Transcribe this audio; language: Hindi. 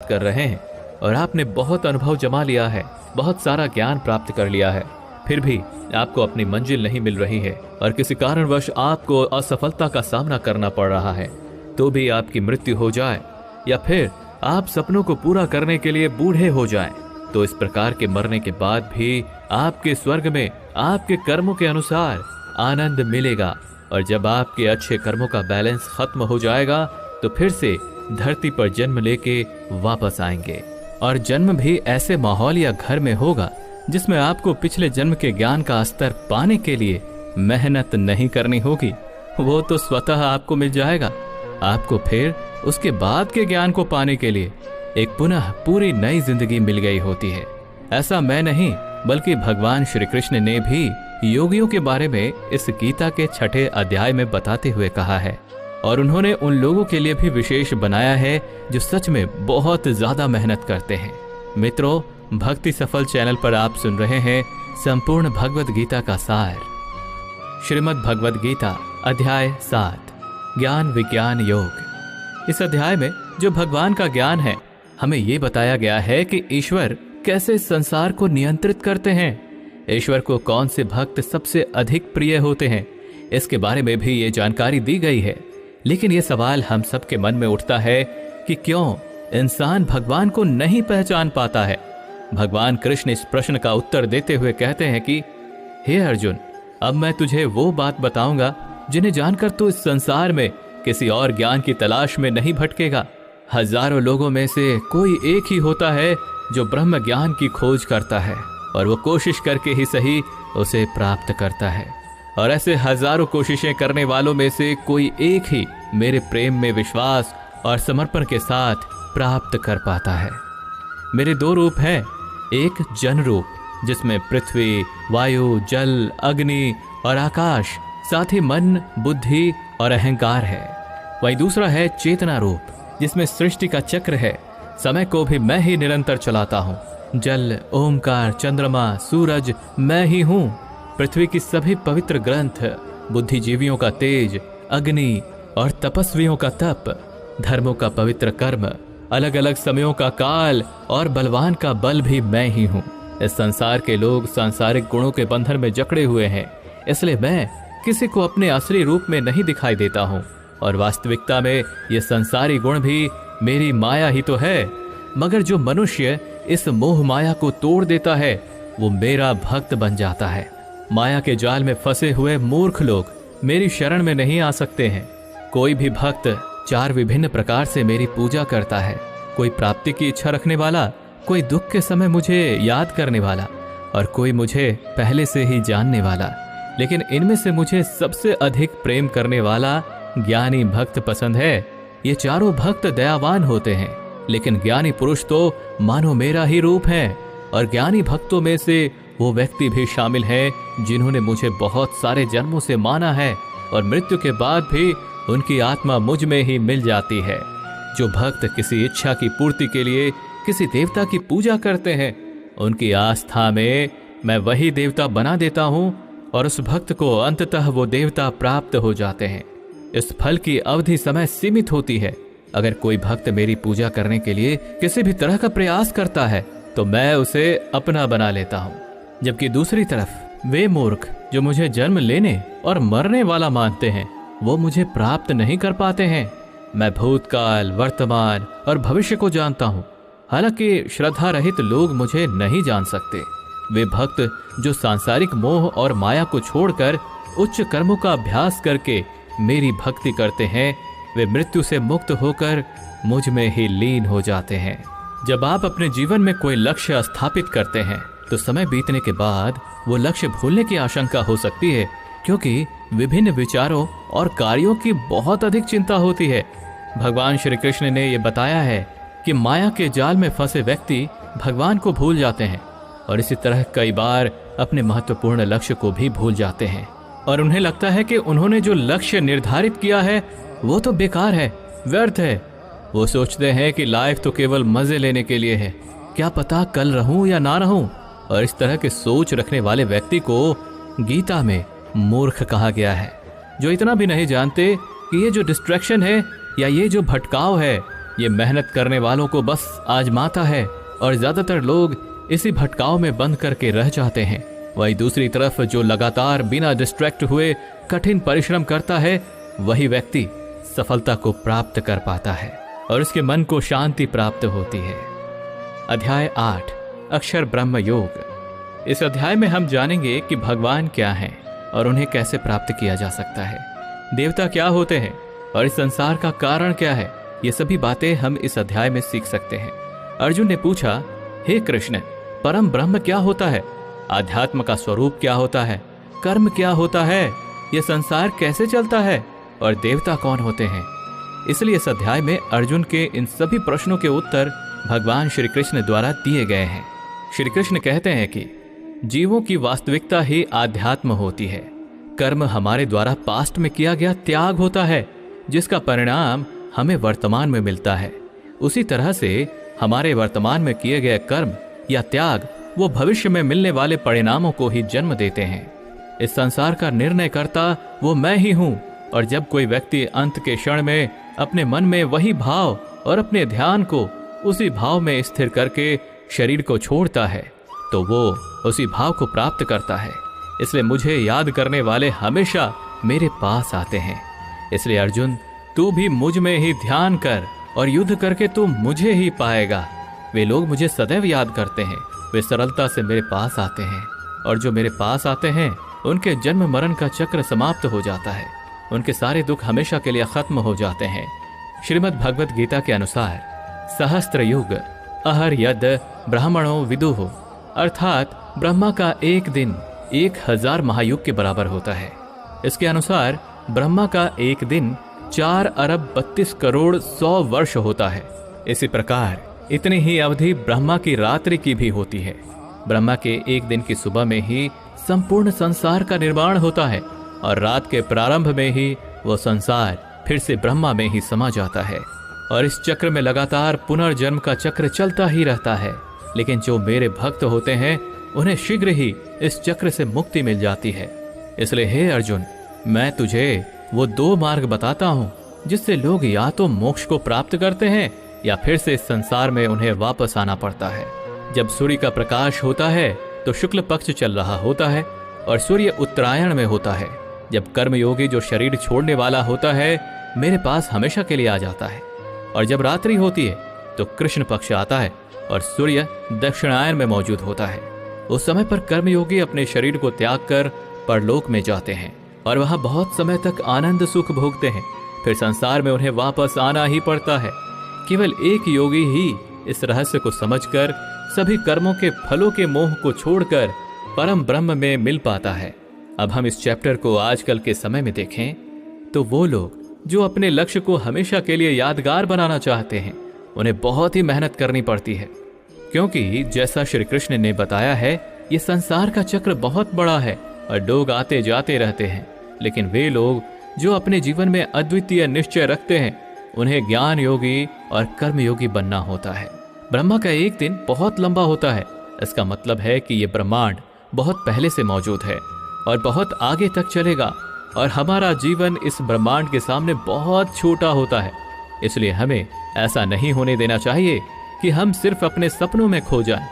प्राप्त कर रहे हैं और आपने बहुत अनुभव जमा लिया है, बहुत सारा ज्ञान प्राप्त कर लिया है, फिर भी आपको अपनी मंजिल नहीं मिल रही है और किसी कारणवश आपको असफलता का सामना करना पड़ रहा है, तो भी आपकी मृत्यु हो जाए या फिर आप सपनों को पूरा करने के लिए बूढ़े हो जाएं, तो इस प्रकार के मरने के बाद भी आपके स्वर्ग में आपके कर्मों के अनुसार आनंद मिलेगा। और जब आपके अच्छे कर्मों का बैलेंस खत्म हो जाएगा तो फिर से धरती पर जन्म लेके वापस आएंगे। और जन्म भी ऐसे माहौल या घर में होगा जिसमें आपको पिछले जन्म के ज्ञान का स्तर पाने के लिए मेहनत नहीं करनी होगी, वो तो स्वतः आपको मिल जाएगा। आपको फिर उसके बाद के ज्ञान को पाने के लिए एक पुनः पूरी नई जिंदगी मिल गई होती है। ऐसा मैं नहीं बल्कि भगवान श्री कृष्ण ने भी योगियों के बारे में इस गीता के 6ठे अध्याय में बताते हुए कहा है, और उन्होंने उन लोगों के लिए भी विशेष बनाया है जो सच में बहुत ज्यादा मेहनत करते हैं। मित्रों, भक्ति सफल चैनल पर आप सुन रहे हैं संपूर्ण भगवद गीता का सार। श्रीमद् भगवद गीता अध्याय 7 ज्ञान विज्ञान योग। इस अध्याय में जो भगवान का ज्ञान है, हमें ये बताया गया है कि ईश्वर कैसे संसार को नियंत्रित करते हैं, ईश्वर को कौन से भक्त सबसे अधिक प्रिय होते हैं, इसके बारे में भी ये जानकारी दी गई है। लेकिन ये सवाल हम सबके मन में उठता है कि क्यों इंसान भगवान को नहीं पहचान पाता है। भगवान कृष्ण इस प्रश्न का उत्तर देते हुए कहते हैं कि हे अर्जुन, अब मैं तुझे वो बात बताऊंगा जिन्हें जानकर तू इस संसार में किसी और ज्ञान की तलाश में नहीं भटकेगा। हजारों लोगों में से कोई एक ही होता है जो ब्रह्म ज्ञान की खोज करता है, और वो कोशिश करके ही सही उसे प्राप्त करता है। और ऐसे हजारों कोशिशें करने वालों में से कोई एक ही मेरे प्रेम में विश्वास और समर्पण के साथ प्राप्त कर पाता है। मेरे 2 रूप हैं, एक जन रूप जिसमें पृथ्वी, वायु, जल, अग्नि और आकाश, साथ ही मन, बुद्धि और अहंकार है। वहीं दूसरा है चेतना रूप जिसमें सृष्टि का चक्र है, समय को भी मैं ही निरंतर चलाता हूँ। जल, ओमकार, चंद्रमा, सूरज मैं ही हूँ। पृथ्वी की सभी पवित्र ग्रंथ, बुद्धिजीवियों का तेज, अग्नि और तपस्वियों का तप, धर्मों का पवित्र कर्म, अलग अलग समयों का काल और बलवान का बल भी मैं ही हूँ। इस संसार के लोग सांसारिक गुणों के बंधन में जकड़े हुए हैं, इसलिए मैं किसी को अपने असली रूप में नहीं दिखाई देता हूँ, और वास्तविकता में ये संसारी गुण भी मेरी माया ही तो है। मगर जो मनुष्य इस मोह माया को तोड़ देता है वो मेरा भक्त बन जाता है। माया के जाल में फंसे हुए मूर्ख लोग मेरी शरण में नहीं आ सकते हैं। कोई भी भक्त 4 विभिन्न प्रकार से मेरी पूजा करता है, कोई प्राप्ति की इच्छा रखने वाला, कोई दुख के समय मुझे याद करने वाला, और कोई मुझे पहले से ही जानने वाला। लेकिन इनमें से मुझे सबसे अधिक प्रेम करने वाला ज्ञानी भक्त पसंद है। ये चारों भक्त दयावान होते हैं, लेकिन ज्ञानी पुरुष तो मानो मेरा ही रूप है। और ज्ञानी भक्तों में से वो व्यक्ति भी शामिल है जिन्होंने मुझे बहुत सारे जन्मों से माना है, और मृत्यु के बाद भी उनकी आत्मा मुझ में ही मिल जाती है। जो भक्त किसी इच्छा की पूर्ति के लिए किसी देवता की पूजा करते हैं, उनकी आस्था में मैं वही देवता बना देता हूँ, और उस भक्त को अंततः वो देवता प्राप्त हो जाते हैं। इस फल की अवधि समय सीमित होती है। अगर कोई भक्त मेरी पूजा करने के लिए किसी भी तरह का प्रयास करता है तो मैं उसे अपना बना लेता हूँ, जबकि दूसरी तरफ वे मूर्ख जो मुझे जन्म लेने और मरने वाला मानते हैं वो मुझे प्राप्त नहीं कर पाते हैं। मैं भूतकाल, वर्तमान और भविष्य को जानता हूँ, हालांकि श्रद्धा रहित लोग मुझे नहीं जान सकते। वे भक्त जो सांसारिक मोह और माया को छोड़कर उच्च कर्मों का अभ्यास करके मेरी भक्ति करते हैं, वे मृत्यु से मुक्त होकर मुझ में ही लीन हो जाते हैं। जब आप अपने जीवन में कोई लक्ष्य स्थापित करते हैं तो समय बीतने के बाद वो लक्ष्य भूलने की आशंका हो सकती है, क्योंकि विभिन्न विचारों और कार्यों की बहुत अधिक चिंता होती है। भगवान श्री कृष्ण ने यह बताया है कि माया के जाल में फंसे व्यक्ति भगवान को भूल जाते हैं, और इसी तरह कई बार अपने महत्वपूर्ण लक्ष्य को भी भूल जाते हैं, और उन्हें लगता है कि उन्होंने जो लक्ष्य निर्धारित किया है वो तो बेकार है, व्यर्थ है। वो सोचते हैं कि लाइफ तो केवल मजे लेने के लिए है, क्या पता कल रहूं या ना रहूं। और इस तरह के सोच रखने वाले व्यक्ति को गीता में मूर्ख कहा गया है, जो इतना भी नहीं जानते कि ये जो डिस्ट्रैक्शन है या ये जो भटकाव है ये मेहनत करने वालों को बस आजमाता है और ज्यादातर लोग इसी भटकाव में बंद करके रह जाते हैं। वही दूसरी तरफ जो लगातार बिना डिस्ट्रैक्ट हुए कठिन परिश्रम करता है, वही व्यक्ति सफलता को प्राप्त कर पाता है और उसके मन को शांति प्राप्त होती है। अध्याय 8 अक्षर ब्रह्म योग। इस अध्याय में हम जानेंगे कि भगवान क्या हैं और उन्हें कैसे प्राप्त किया जा सकता है, देवता क्या होते हैं और इस संसार का कारण क्या है। ये सभी बातें हम इस अध्याय में सीख सकते हैं। अर्जुन ने पूछा, हे कृष्ण, परम ब्रह्म क्या होता है? आध्यात्म का स्वरूप क्या होता है? कर्म क्या होता है? यह संसार कैसे चलता है? और देवता कौन होते हैं? इसलिए इस अध्याय में अर्जुन के इन सभी प्रश्नों के उत्तर भगवान श्री कृष्ण द्वारा दिए गए हैं। श्री कृष्ण कहते हैं कि जीवों की वास्तविकता ही आध्यात्म होती है। कर्म हमारे द्वारा पास्ट में किया गया त्याग होता है, जिसका परिणाम हमें वर्तमान में मिलता है। उसी तरह से हमारे वर्तमान में किए गए कर्म या त्याग वो भविष्य में मिलने वाले परिणामों को ही जन्म देते हैं। इस संसार का निर्णय करता वो मैं ही हूं, और जब कोई व्यक्ति अंत के क्षण में अपने मन में वही भाव और अपने ध्यान को उसी भाव में स्थिर करके शरीर को छोड़ता है, तो वो उसी भाव को प्राप्त करता है। इसलिए मुझे याद करने वाले हमेशा मेरे पास आते हैं। इसलिए अर्जुन, तू भी मुझ में ही ध्यान कर और युद्ध करके तू मुझे ही पाएगा। वे लोग मुझे सदैव याद करते हैं, वे सरलता से मेरे पास आते हैं, और जो मेरे पास आते हैं उनके जन्म मरण का चक्र समाप्त हो जाता है। उनके सारे दुख हमेशा के लिए खत्म हो जाते हैं। श्रीमद् भगवत गीता के अनुसार सहस्त्र युग अहर यद ब्राह्मणों विदुः, अर्थात ब्रह्मा का एक दिन 1000 महायुग के बराबर होता है। इसके अनुसार ब्रह्मा का एक दिन 4 अरब 32 करोड़ 100 वर्ष होता है। इसी प्रकार इतनी ही अवधि ब्रह्मा की रात्रि की भी होती है। ब्रह्मा के एक दिन की सुबह में ही संपूर्ण संसार का निर्माण होता है, और रात के प्रारंभ में ही वो संसार फिर से ब्रह्मा में ही समा जाता है। और इस चक्र में लगातार पुनर्जन्म का चक्र चलता ही रहता है। लेकिन जो मेरे भक्त होते हैं उन्हें शीघ्र ही इस चक्र से मुक्ति मिल जाती है। इसलिए हे अर्जुन, मैं तुझे वो 2 मार्ग बताता हूँ जिससे लोग या तो मोक्ष को प्राप्त करते हैं या फिर से इस संसार में उन्हें वापस आना पड़ता है। जब सूर्य का प्रकाश होता है तो शुक्ल पक्ष चल रहा होता है और सूर्य उत्तरायण में होता है। जब कर्मयोगी जो शरीर छोड़ने वाला होता है मेरे पास हमेशा के लिए आ जाता है, और जब रात्रि होती है तो कृष्ण पक्ष आता है और सूर्य दक्षिणायन में मौजूद होता है। उस समय पर कर्मयोगी अपने शरीर को त्याग कर परलोक में जाते हैं और वहां बहुत समय तक आनंद सुख भोगते हैं। फिर संसार में उन्हें वापस आना ही पड़ता है। केवल एक योगी ही इस रहस्य को समझकर सभी कर्मों के फलों के मोह को छोड़कर परम ब्रह्म में मिल पाता है। अब हम इस चैप्टर को आजकल के समय में देखें तो वो लोग जो अपने लक्ष्य को हमेशा के लिए यादगार बनाना चाहते हैं उन्हें बहुत ही मेहनत करनी पड़ती है, क्योंकि जैसा श्री कृष्ण ने बताया है ये संसार का चक्र बहुत बड़ा है और लोग आते जाते रहते हैं। लेकिन वे लोग जो अपने जीवन में अद्वितीय निश्चय रखते हैं उन्हें ज्ञान योगी और कर्म योगी बनना होता है। ब्रह्मा का एक दिन बहुत लंबा होता है। इसका मतलब है कि ये ब्रह्मांड बहुत पहले से मौजूद है और बहुत आगे तक चलेगा, और हमारा जीवन इस ब्रह्मांड के सामने बहुत छोटा होता है। इसलिए हमें ऐसा नहीं होने देना चाहिए कि हम सिर्फ अपने सपनों में खो जाएं।